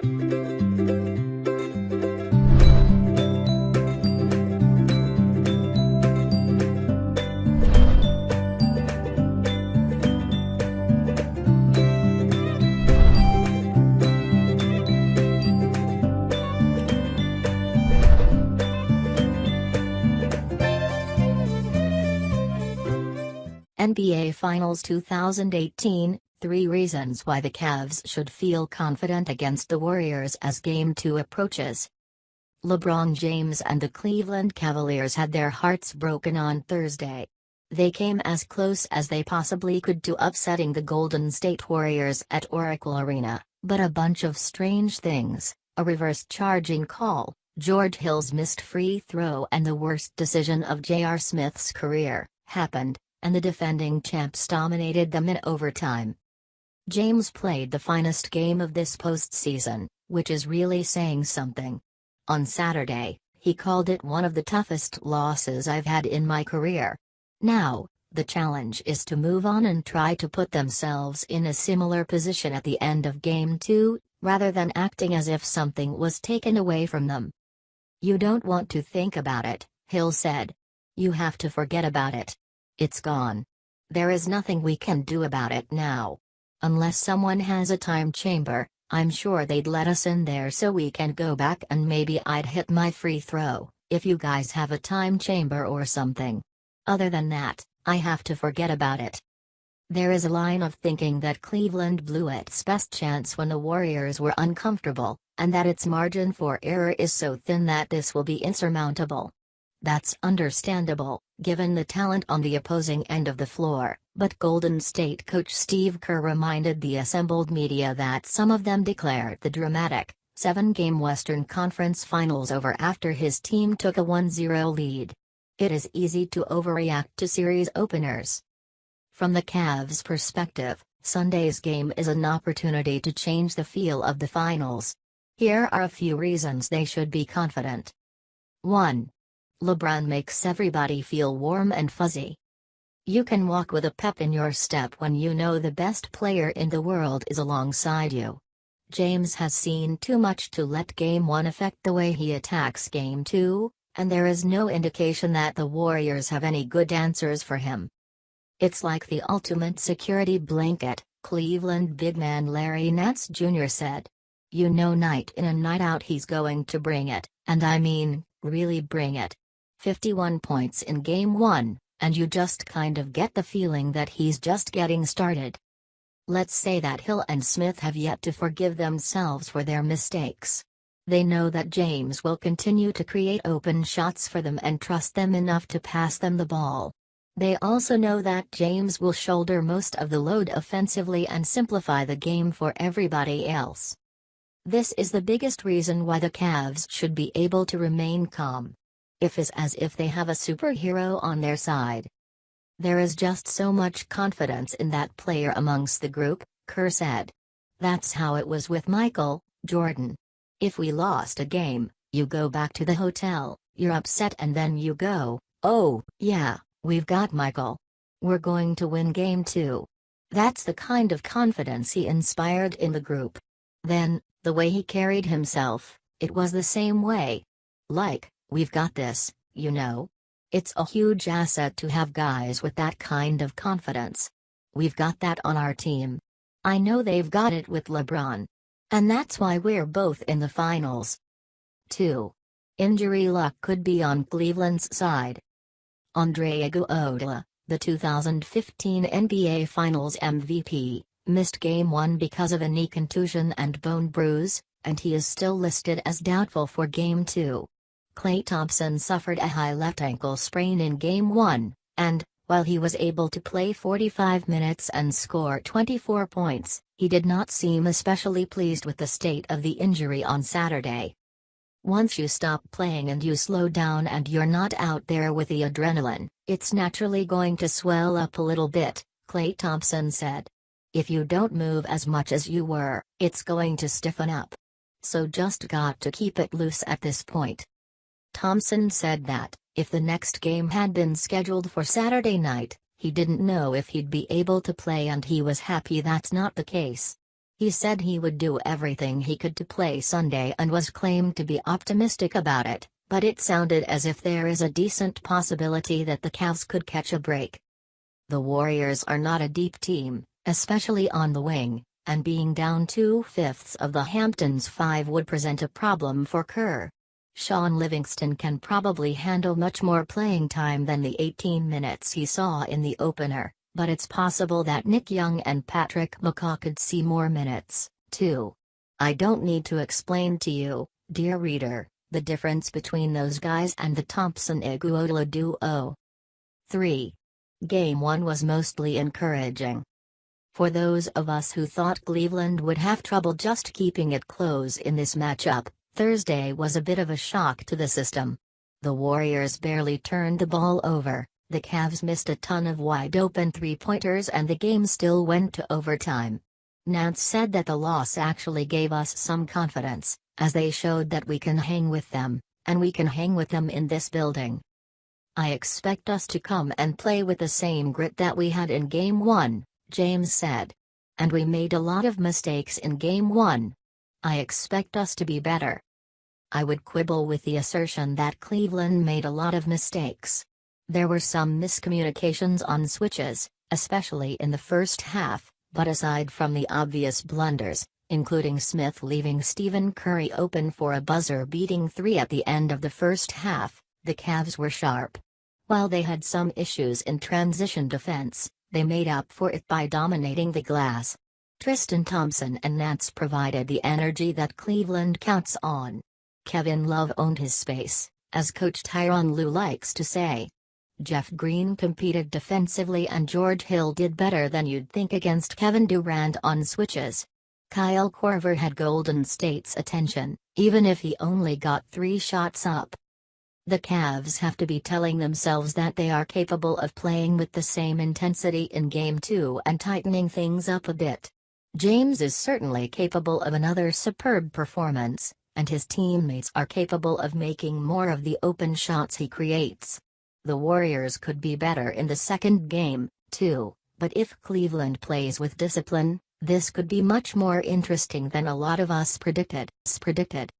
NBA Finals 2018, 3 reasons why the Cavs should feel confident against the Warriors as Game 2 approaches. LeBron James and the Cleveland Cavaliers had their hearts broken on Thursday. They came as close as they possibly could to upsetting the Golden State Warriors at Oracle Arena, but a bunch of strange things, a reverse charging call, George Hill's missed free throw and the worst decision of J.R. Smith's career, happened, and the defending champs dominated them in overtime. James played the finest game of this postseason, which is really saying something. On Saturday, he called it one of the toughest losses I've had in my career. Now, the challenge is to move on and try to put themselves in a similar position at the end of Game 2, rather than acting as if something was taken away from them. "You don't want to think about it," Hill said. "You have to forget about it. It's gone. There is nothing we can do about it now. Unless someone has a time chamber, I'm sure they'd let us in there so we can go back and maybe I'd hit my free throw, if you guys have a time chamber or something. Other than that, I have to forget about it." There is a line of thinking that Cleveland blew its best chance when the Warriors were uncomfortable, and that its margin for error is so thin that this will be insurmountable. That's understandable, given the talent on the opposing end of the floor, but Golden State coach Steve Kerr reminded the assembled media that some of them declared the dramatic, 7-game Western Conference Finals over after his team took a 1-0 lead. It is easy to overreact to series openers. From the Cavs' perspective, Sunday's game is an opportunity to change the feel of the finals. Here are a few reasons they should be confident. 1. LeBron makes everybody feel warm and fuzzy. You can walk with a pep in your step when you know the best player in the world is alongside you. James has seen too much to let Game 1 affect the way he attacks Game 2, and there is no indication that the Warriors have any good answers for him. "It's like the ultimate security blanket," Cleveland big man Larry Nance Jr. said. "You know night in and night out he's going to bring it, and I mean, really bring it. 51 points in Game 1, and you just kind of get the feeling that he's just getting started." Let's say that Hill and Smith have yet to forgive themselves for their mistakes. They know that James will continue to create open shots for them and trust them enough to pass them the ball. They also know that James will shoulder most of the load offensively and simplify the game for everybody else. This is the biggest reason why the Cavs should be able to remain calm. It is as if they have a superhero on their side. "There is just so much confidence in that player amongst the group," Kerr said. "That's how it was with Michael Jordan. If we lost a game, you go back to the hotel, you're upset and then you go, 'Oh, yeah, we've got Michael. We're going to win Game 2. That's the kind of confidence he inspired in the group. Then, the way he carried himself, it was the same way. Like, "We've got this, you know." It's a huge asset to have guys with that kind of confidence. We've got that on our team. I know they've got it with LeBron. And that's why we're both in the finals. 2. Injury luck could be on Cleveland's side. Andre Iguodala, the 2015 NBA Finals MVP, missed Game 1 because of a knee contusion and bone bruise, and he is still listed as doubtful for Game 2. Klay Thompson suffered a high left ankle sprain in Game 1, and, while he was able to play 45 minutes and score 24 points, he did not seem especially pleased with the state of the injury on Saturday. "Once you stop playing and you slow down and you're not out there with the adrenaline, it's naturally going to swell up a little bit," Klay Thompson said. "If you don't move as much as you were, it's going to stiffen up. So just got to keep it loose at this point." Thompson said that, if the next game had been scheduled for Saturday night, he didn't know if he'd be able to play and he was happy that's not the case. He said he would do everything he could to play Sunday and was claimed to be optimistic about it, but it sounded as if there is a decent possibility that the Cavs could catch a break. The Warriors are not a deep team, especially on the wing, and being down 2/5 of the Hamptons' five would present a problem for Kerr. Sean Livingston can probably handle much more playing time than the 18 minutes he saw in the opener, but it's possible that Nick Young and Patrick McCaw could see more minutes, too. I don't need to explain to you, dear reader, the difference between those guys and the Thompson-Iguodala duo. 3. Game 1 was mostly encouraging. For those of us who thought Cleveland would have trouble just keeping it close in this matchup, Thursday was a bit of a shock to the system. The Warriors barely turned the ball over, the Cavs missed a ton of wide-open three-pointers and the game still went to overtime. Nance said that the loss actually gave us some confidence, as they showed that we can hang with them, and we can hang with them in this building. I expect us to come and play with the same grit that we had in Game 1, James said. And we made a lot of mistakes in Game 1. I expect us to be better. I would quibble with the assertion that Cleveland made a lot of mistakes. There were some miscommunications on switches, especially in the first half, but aside from the obvious blunders, including Smith leaving Stephen Curry open for a buzzer-beating three at the end of the first half, the Cavs were sharp. While they had some issues in transition defense, they made up for it by dominating the glass. Tristan Thompson and Nance provided the energy that Cleveland counts on. Kevin Love owned his space, as Coach Tyronn Lue likes to say. Jeff Green competed defensively and George Hill did better than you'd think against Kevin Durant on switches. Kyle Korver had Golden State's attention, even if he only got 3 shots up. The Cavs have to be telling themselves that they are capable of playing with the same intensity in Game 2 and tightening things up a bit. James is certainly capable of another superb performance, and his teammates are capable of making more of the open shots he creates. The Warriors could be better in the second game, too, but if Cleveland plays with discipline, this could be much more interesting than a lot of us predicted.